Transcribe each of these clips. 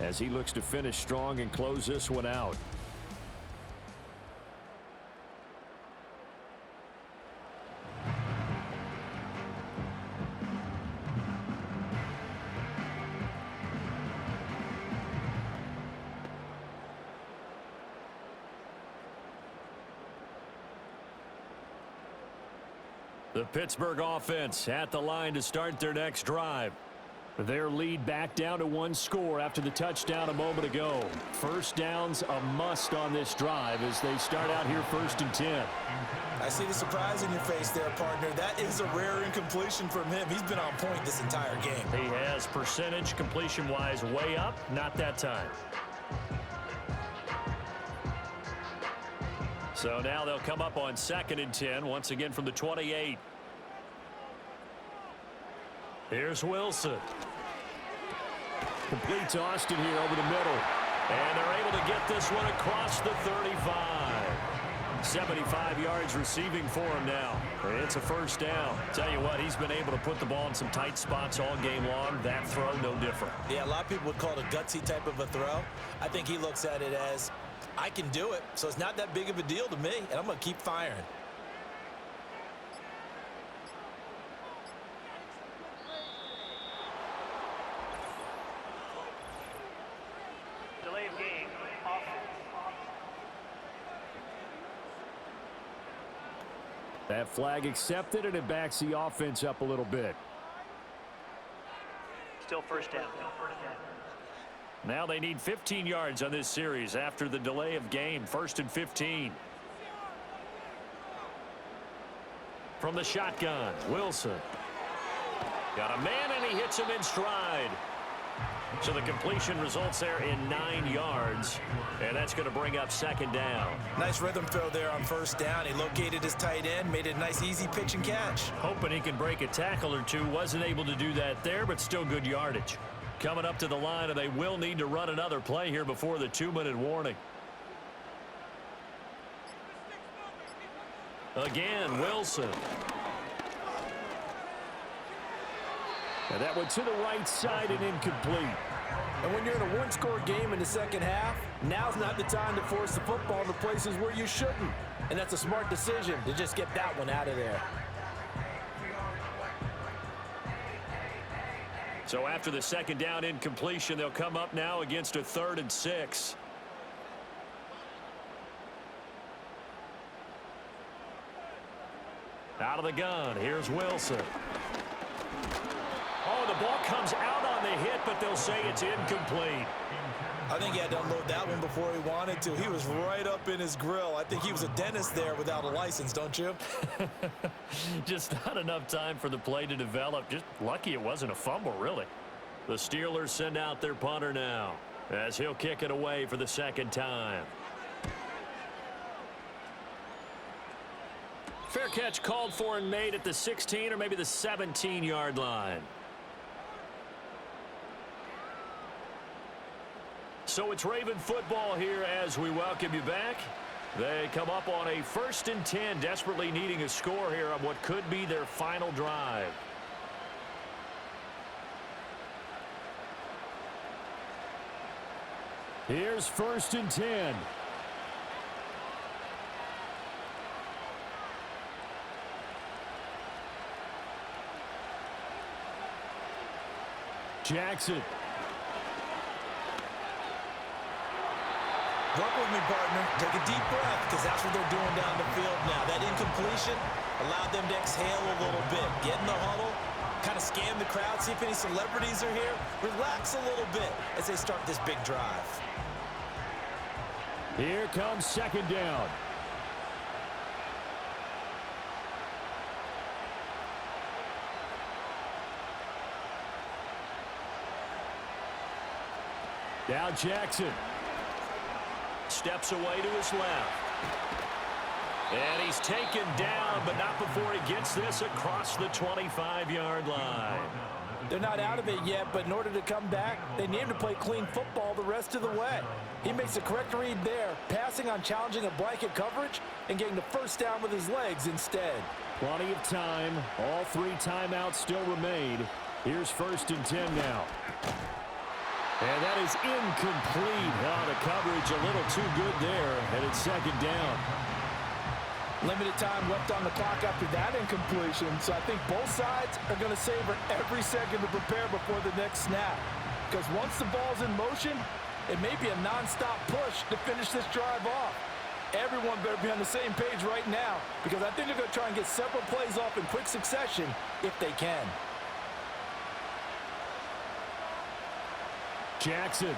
as he looks to finish strong and close this one out. The Pittsburgh offense at the line to start their next drive. Their lead back down to one score after the touchdown a moment ago. First down's a must on this drive as they start out here 1st and 10. I see the surprise in your face there, partner. That is a rare incompletion from him. He's been on point this entire game. He has percentage completion-wise way up, not that time. So now they'll come up on 2nd and 10, once again from the 28. Here's Wilson. Complete to Austin here over the middle. And they're able to get this one across the 35. 75 yards receiving for him now. It's a first down. Tell you what, he's been able to put the ball in some tight spots all game long. That throw, no different. Yeah, a lot of people would call it a gutsy type of a throw. I think he looks at it as, I can do it, so it's not that big of a deal to me, and I'm going to keep firing. Delay of game. Offense. That flag accepted, and it backs the offense up a little bit. Still first down. Now they need 15 yards on this series after the delay of game. 1st and 15. From the shotgun, Wilson. Got a man, and he hits him in stride. So the completion results there in 9 yards, and that's going to bring up 2nd down. Nice rhythm throw there on 1st down. He located his tight end, made it a nice easy pitch and catch. Hoping he can break a tackle or two. Wasn't able to do that there, but still good yardage. Coming up to the line, and they will need to run another play here before the 2-minute warning. Again, Wilson. And that went to the right side and incomplete. And when you're in a one-score game in the second half, now's not the time to force the football in the places where you shouldn't. And that's a smart decision to just get that one out of there. So after the 2nd down incompletion, they'll come up now against a 3rd and 6. Out of the gun, here's Wilson. Oh, the ball comes out on the hit, but they'll say it's incomplete. I think he had to unload that one before he wanted to. He was right up in his grill. I think he was a dentist there without a license, don't you? Just not enough time for the play to develop. Just lucky it wasn't a fumble, really. The Steelers send out their punter now as he'll kick it away for the 2nd time. Fair catch called for and made at the 16 or maybe the 17-yard line. So it's Raven football here as we welcome you back. They come up on a 1st and 10, desperately needing a score here on what could be their final drive. Here's 1st and 10. Jackson. Work with me, partner. Take a deep breath, because that's what they're doing down the field now. That incompletion allowed them to exhale a little bit. Get in the huddle, kind of scan the crowd, see if any celebrities are here. Relax a little bit as they start this big drive. Here comes 2nd down. Now Jackson. Steps away to his left. And he's taken down, but not before he gets this across the 25-yard line. They're not out of it yet, but in order to come back, they need him to play clean football the rest of the way. He makes the correct read there, passing on challenging a blanket coverage and getting the 1st down with his legs instead. Plenty of time. All 3 timeouts still remain. Here's 1st and 10 now. And that is incomplete. Oh, the coverage a little too good there, and it's second down. Limited time left on the clock after that incompletion, so I think both sides are going to savor every second to prepare before the next snap. Because once the ball's in motion, it may be a non-stop push to finish this drive off. Everyone better be on the same page right now, because I think they're going to try and get several plays off in quick succession if they can. Jackson.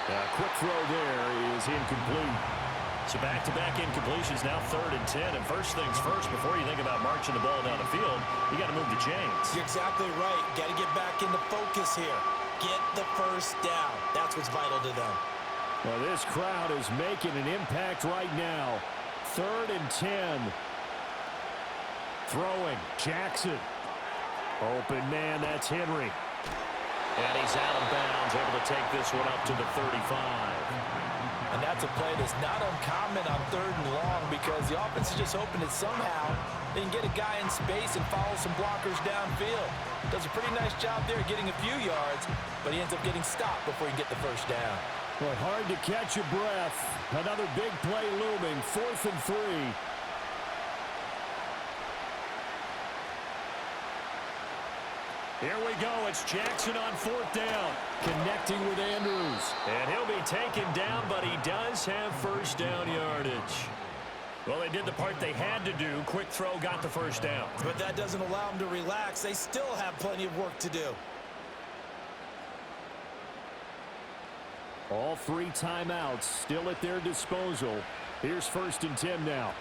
Quick throw there is incomplete. So back-to-back incompletions, now 3rd and 10. And first things first, before you think about marching the ball down the field, you got to move the chains. You're exactly right. Got to get back into focus here. Get the first down. That's what's vital to them. Well, this crowd is making an impact right now. 3rd and 10. Throwing. Jackson. Open man, that's Henry. And he's out of bounds, able to take this one up to the 35. And that's a play that's not uncommon on 3rd and long, because the offense is just hoping that somehow they can get a guy in space and follow some blockers downfield. Does a pretty nice job there getting a few yards, but he ends up getting stopped before he can get the first down. Well, hard to catch your breath. Another big play looming, 4th and 3. Here we go. It's Jackson on 4th down. Connecting with Andrews. And he'll be taken down, but he does have first down yardage. Well, they did the part they had to do. Quick throw got the first down. But that doesn't allow them to relax. They still have plenty of work to do. All 3 timeouts still at their disposal. Here's 1st and 10 now.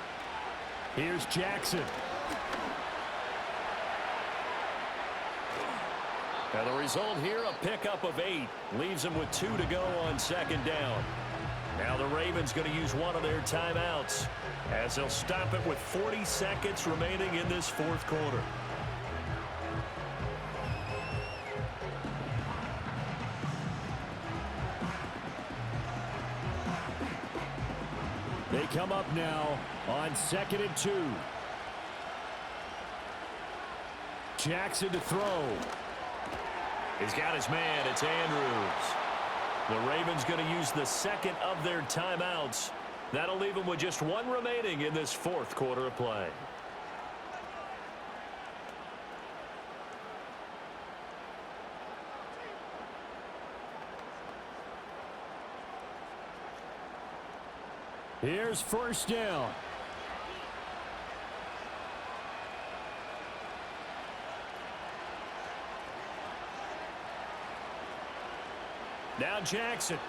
Here's Jackson. Now the result here, a pickup of 8. Leaves them with 2 to go on 2nd down. Now the Ravens going to use one of their timeouts, as they'll stop it with 40 seconds remaining in this 4th quarter. They come up now on 2nd and 2. Jackson to throw. He's got his man. It's Andrews. The Ravens going to use the 2nd of their timeouts. That'll leave them with just 1 remaining in this 4th quarter of play. Here's first down. Now Jackson.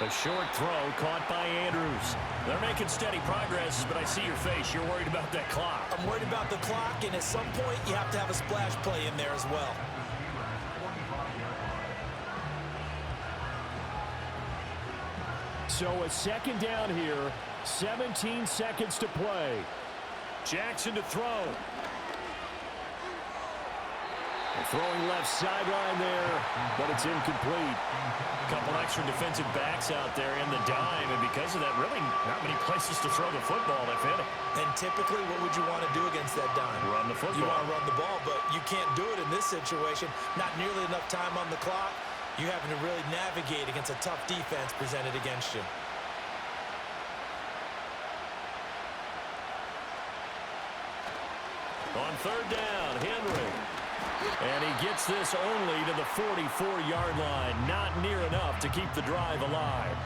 A short throw caught by Andrews. They're making steady progress, but I see your face. You're worried about that clock. I'm worried about the clock, and at some point you have to have a splash play in there as well. So a 2nd down here, 17 seconds to play. Jackson to throw. Throwing left sideline there, but it's incomplete. A couple extra defensive backs out there in the dime, and because of that, really not many places to throw the football if any. And typically, what would you want to do against that dime? Run the football. You want to run the ball, but you can't do it in this situation. Not nearly enough time on the clock. You're having to really navigate against a tough defense presented against you. On 3rd down, Henry. And he gets this only to the 44-yard line. Not near enough to keep the drive alive.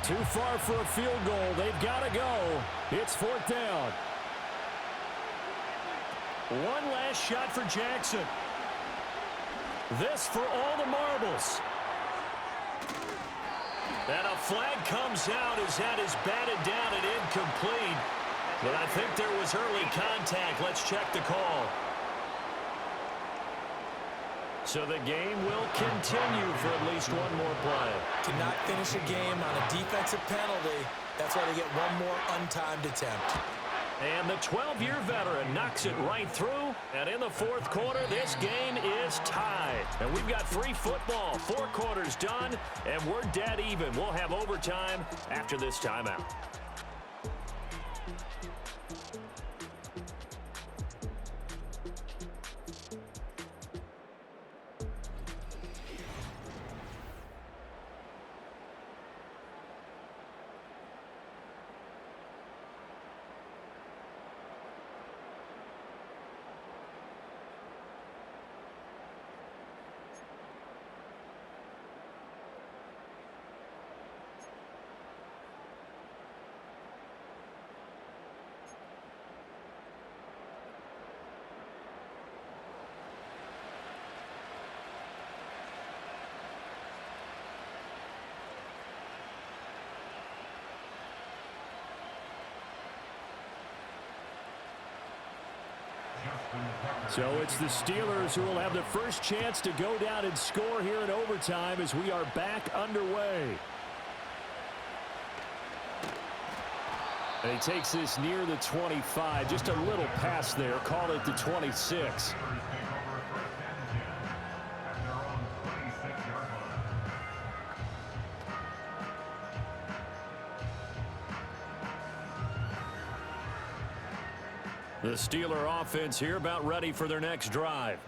Too far for a field goal. They've got to go. It's 4th down. One last shot for Jackson. This for all the marbles. And a flag comes out as that is batted down and incomplete. But I think there was early contact. Let's check the call. So the game will continue for at least one more play. Cannot finish a game on a defensive penalty. That's why they get one more untimed attempt. And the 12-year veteran knocks it right through And in the fourth quarter, this game is tied. And we've got free football. 4 quarters done, and we're dead even. We'll have overtime after this timeout. So it's the Steelers who will have the first chance to go down and score here in overtime as we are back underway. And he takes this near the 25. Just a little pass there. Call it the 26. The Steeler offense here about ready for their next drive.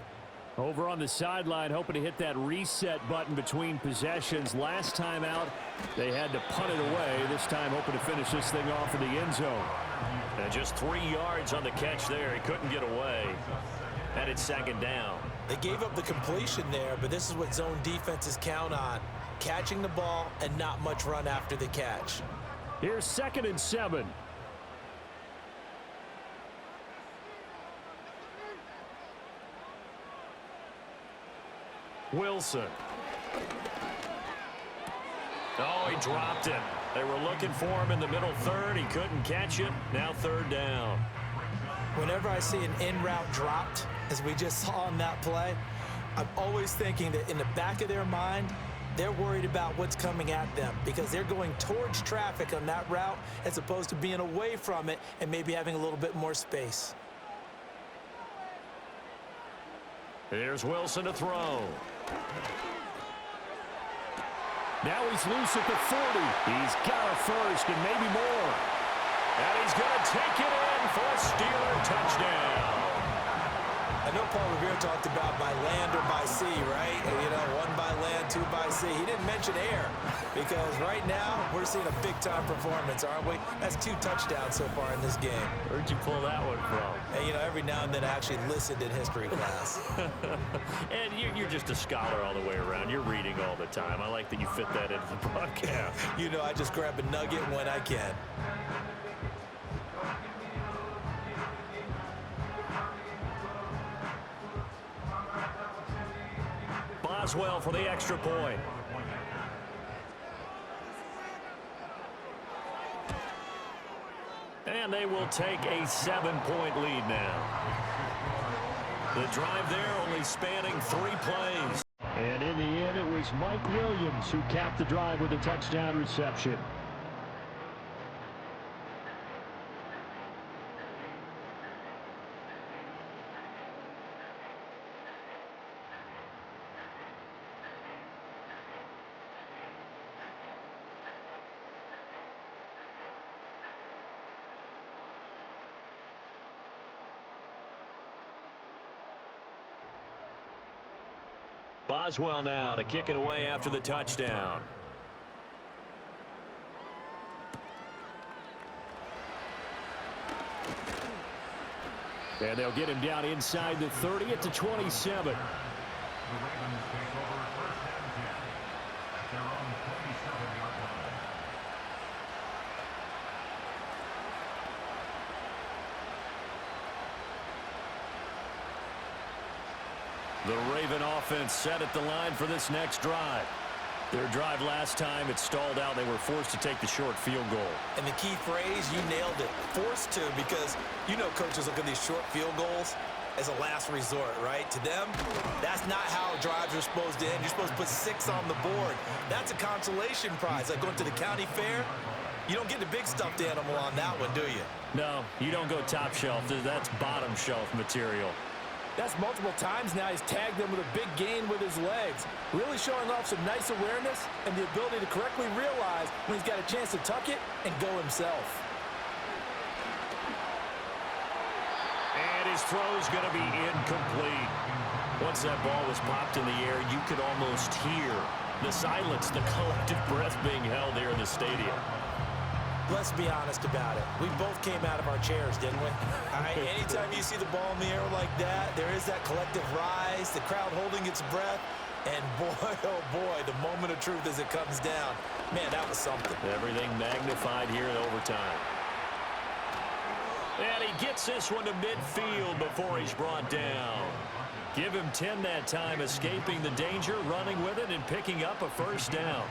Over on the sideline, hoping to hit that reset button between possessions. Last time out, they had to punt it away. This time, hoping to finish this thing off in the end zone. And just 3 yards on the catch there. He couldn't get away. And it's second down. They gave up the completion there, but this is what zone defenses count on. Catching the ball and not much run after the catch. Here's 2nd and 7. Wilson. Oh, he dropped it. They were looking for him in the middle third. He couldn't catch it. Now 3rd down. Whenever I see an in-route dropped, as we just saw on that play, I'm always thinking that in the back of their mind, they're worried about what's coming at them because they're going towards traffic on that route as opposed to being away from it and maybe having a little bit more space. Here's Wilson to throw. Now he's loose at the 40. He's got a first and maybe more. And he's going to take it in for a Steeler touchdown. I know Paul Revere talked about by land or by sea, right? You know, 1 by land, 2 by sea. He didn't mention air because right now we're seeing a big-time performance, aren't we? That's 2 touchdowns so far in this game. Where'd you pull that one from? And, you know, every now and then I actually listened in history class. And you're just a scholar all the way around. You're reading all the time. I like that you fit that into the broadcast. You know, I just grab a nugget when I can. Boswell for the extra point. And they will take a 7-point lead now. The drive there only spanning 3 plays. And in the end, it was Mike Williams who capped the drive with a touchdown reception. Boswell now to kick it away after the touchdown. And they'll get him down inside the 30 at the 27. The Raven offense set at the line for this next drive. Their drive last time, it stalled out. They were forced to take the short field goal. And the key phrase, you nailed it. Forced to, because you know coaches look at these short field goals as a last resort, right? To them, that's not how drives are supposed to end. You're supposed to put 6 on the board. That's a consolation prize. Like going to the county fair, you don't get the big stuffed animal on that one, do you? No, you don't go top shelf. That's bottom shelf material. That's multiple times now he's tagged them with a big gain with his legs. Really showing off some nice awareness and the ability to correctly realize when he's got a chance to tuck it and go himself. And his throw's going to be incomplete. Once that ball was popped in the air, you could almost hear the silence, the collective breath being held here in the stadium. Let's be honest about it. We both came out of our chairs, didn't we? All right, anytime you see the ball in the air like that, there is that collective rise, the crowd holding its breath, and boy, oh boy, the moment of truth as it comes down. Man, that was something. Everything magnified here in overtime. And he gets this one to midfield before he's brought down. Give him 10 that time, escaping the danger, running with it, and picking up a first down.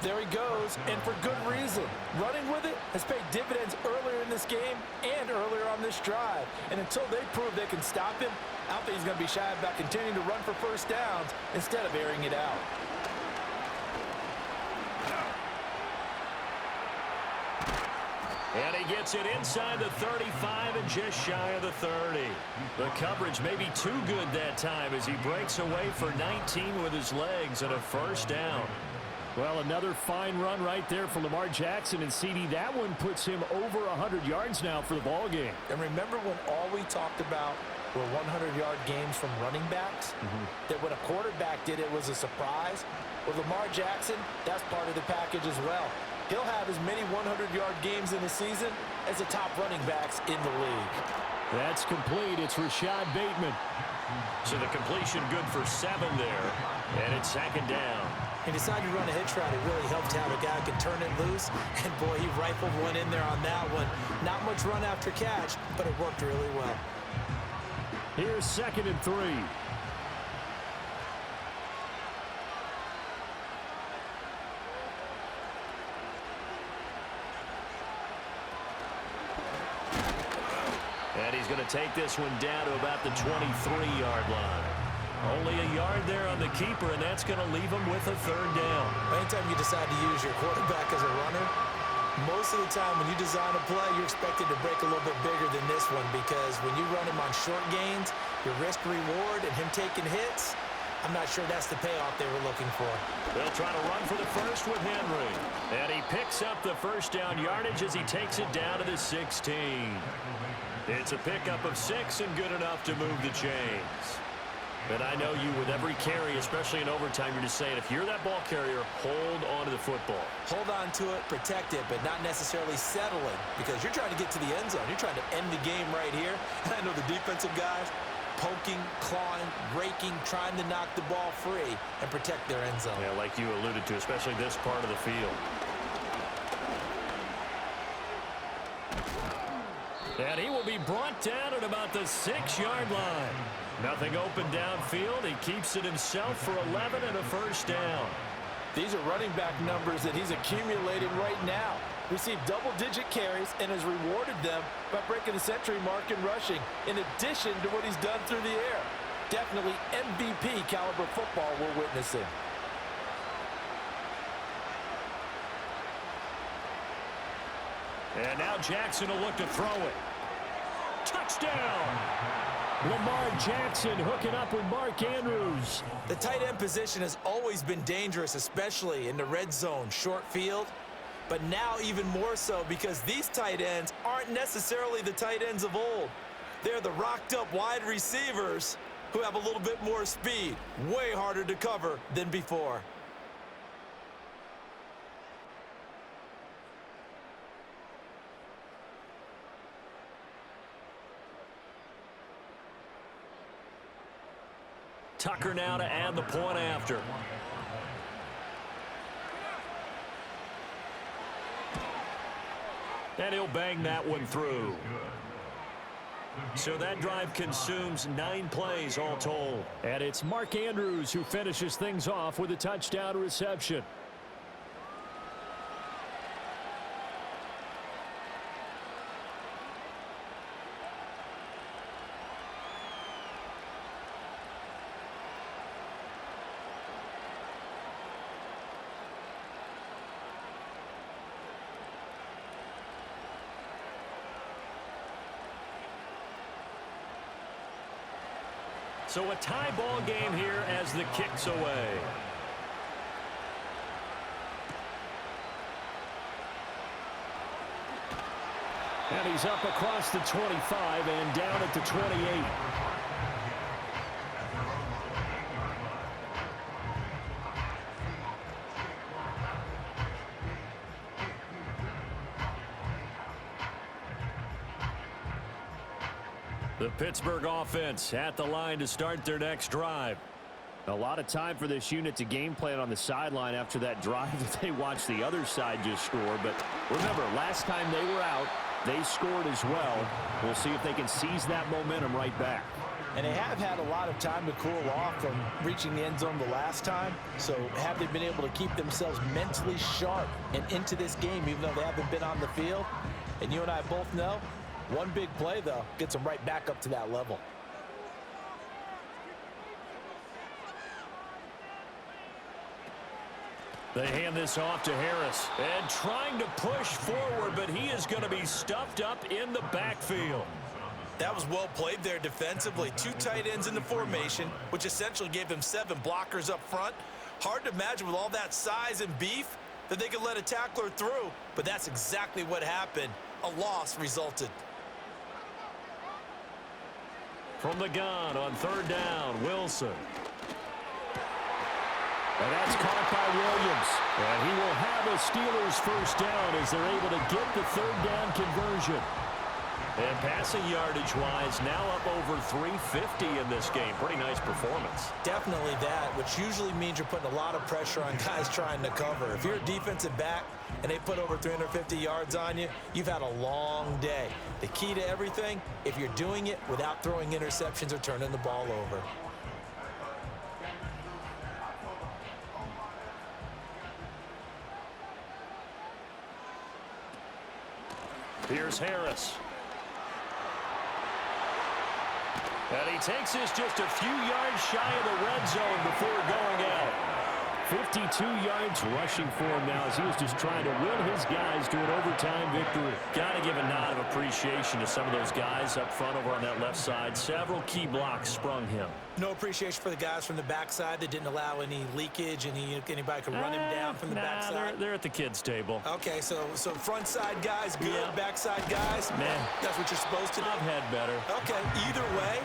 There he goes, and for good reason. Running with it has paid dividends earlier in this game and earlier on this drive. And until they prove they can stop him, I don't think he's going to be shy about continuing to run for first downs instead of airing it out. And he gets it inside the 35 and just shy of the 30. The coverage may be too good that time as he breaks away for 19 with his legs and a first down. Well, another fine run right there for Lamar Jackson, and CD, that one puts him over 100 yards now for the ball game. And remember when all we talked about were 100-yard games from running backs? That when a quarterback did it was a surprise? Well, Lamar Jackson, that's part of the package as well. He'll have as many 100-yard games in the season as the top running backs in the league. That's complete. It's Rashad Bateman. So the completion good for 7 there, and it's second down. He decided to run a hitch route. It really helped to have a guy who can turn it loose. And, boy, he rifled one in there on that one. Not much run after catch, but it worked really well. Here's 2nd and 3. And he's going to take this one down to about the 23-yard line. Only a yard there on the keeper, and that's going to leave him with a third down. Anytime you decide to use your quarterback as a runner, most of the time when you design a play, you're expected to break a little bit bigger than this one because when you run him on short gains, your risk-reward and him taking hits, I'm not sure that's the payoff they were looking for. They'll try to run for the first with Henry. And he picks up the first down yardage as he takes it down to the 16. It's a pickup of 6 and good enough to move the chains. And I know you, with every carry, especially in overtime, you're just saying, if you're that ball carrier, hold on to the football. Hold on to it, protect it, but not necessarily settling because you're trying to get to the end zone. You're trying to end the game right here. And I know the defensive guys poking, clawing, raking, trying to knock the ball free and protect their end zone. Yeah, like you alluded to, especially this part of the field. And he will be brought down at about the 6-yard line. Nothing open downfield. He keeps it himself for 11 and a first down. These are running back numbers that he's accumulating right now. Received double-digit carries and has rewarded them by breaking the century mark in rushing, in addition to what he's done through the air. Definitely MVP caliber football we're witnessing. And now Jackson will look to throw it. Touchdown! Lamar Jackson hooking up with Mark Andrews. The tight end position has always been dangerous, especially in the red zone, short field. But now even more so because these tight ends aren't necessarily the tight ends of old. They're the rocked-up wide receivers who have a little bit more speed, way harder to cover than before. Tucker now to add the point after. And he'll bang that one through. So that drive consumes 9 plays all told. And it's Mark Andrews who finishes things off with a touchdown reception. So a tie ball game here as the kick's away. And he's up across the 25 and down at the 28. The Pittsburgh offense at the line to start their next drive. A lot of time for this unit to game plan on the sideline after that drive that they watched the other side just score. But remember, last time they were out, they scored as well. We'll see if they can seize that momentum right back. And they have had a lot of time to cool off from reaching the end zone the last time. So have they been able to keep themselves mentally sharp and into this game even though they haven't been on the field? And you and I both know, one big play, though, gets them right back up to that level. They hand this off to Harris. And trying to push forward, but he is going to be stuffed up in the backfield. That was well played there defensively. Two tight ends in the formation, which essentially gave them 7 blockers up front. Hard to imagine with all that size and beef that they could let a tackler through, but that's exactly what happened. A loss resulted. From the gun on 3rd down, Wilson. And that's caught by Williams. And he will have a Steelers first down as they're able to get the 3rd down conversion. And passing yardage-wise, now up over 350 in this game. Pretty nice performance. Definitely that, which usually means you're putting a lot of pressure on guys trying to cover. If you're a defensive back and they put over 350 yards on you, you've had a long day. The key to everything, if you're doing it without throwing interceptions or turning the ball over. Here's Harris. And he takes this just a few yards shy of the red zone before going out. 52 yards rushing for him now as he was just trying to will his guys to an overtime victory. Got to give a nod of appreciation to some of those guys up front over on that left side. Several key blocks sprung him. No appreciation for the guys from the backside that didn't allow any leakage, anybody could run him down from the backside. They're at the kids' table. Okay, so front side guys good, Yeah. backside guys, Man, that's what you're supposed to do. I've had better. Okay, either way,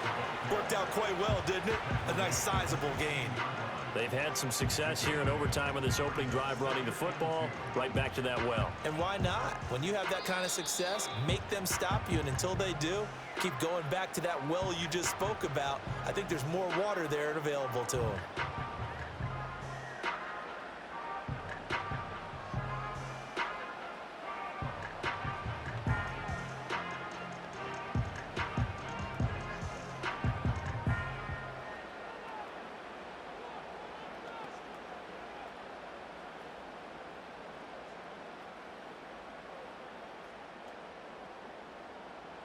worked out quite well, didn't it? A nice sizable gain. They've had some success here in overtime on this opening drive running the football. Right back to that well. And why not? When you have that kind of success, make them stop you, and until they do, keep going back to that well you just spoke about. I think there's more water there available to them.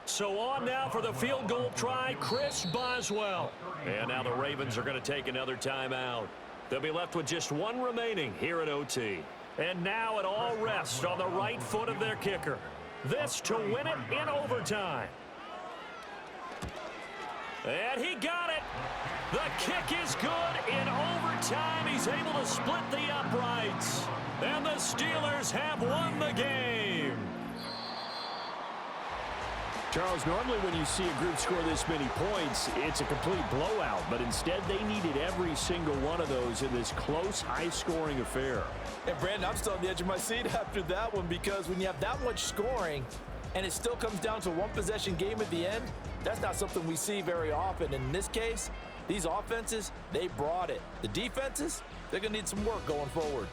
So on now for the field goal try, Chris Boswell. And now the Ravens are going to take another timeout. They'll be left with just one remaining here at OT. And now it all rests on the right foot of their kicker. This to win it in overtime. And he got it. The kick is good in overtime. He's able to split the uprights. And the Steelers have won the game. Charles, normally when you see a group score this many points, it's a complete blowout. But instead, they needed every single one of those in this close, high-scoring affair. And, Brandon, I'm still on the edge of my seat after that one because when you have that much scoring and it still comes down to a one-possession game at the end, that's not something we see very often. In this case, these offenses, they brought it. The defenses, they're going to need some work going forward.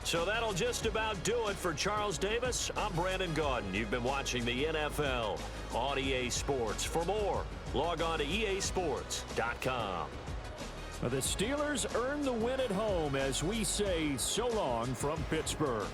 So that'll just about do it for Charles Davis. I'm Brandon Gaudin. You've been watching the NFL on EA Sports. For more, log on to easports.com. The Steelers earn the win at home as we say so long from Pittsburgh.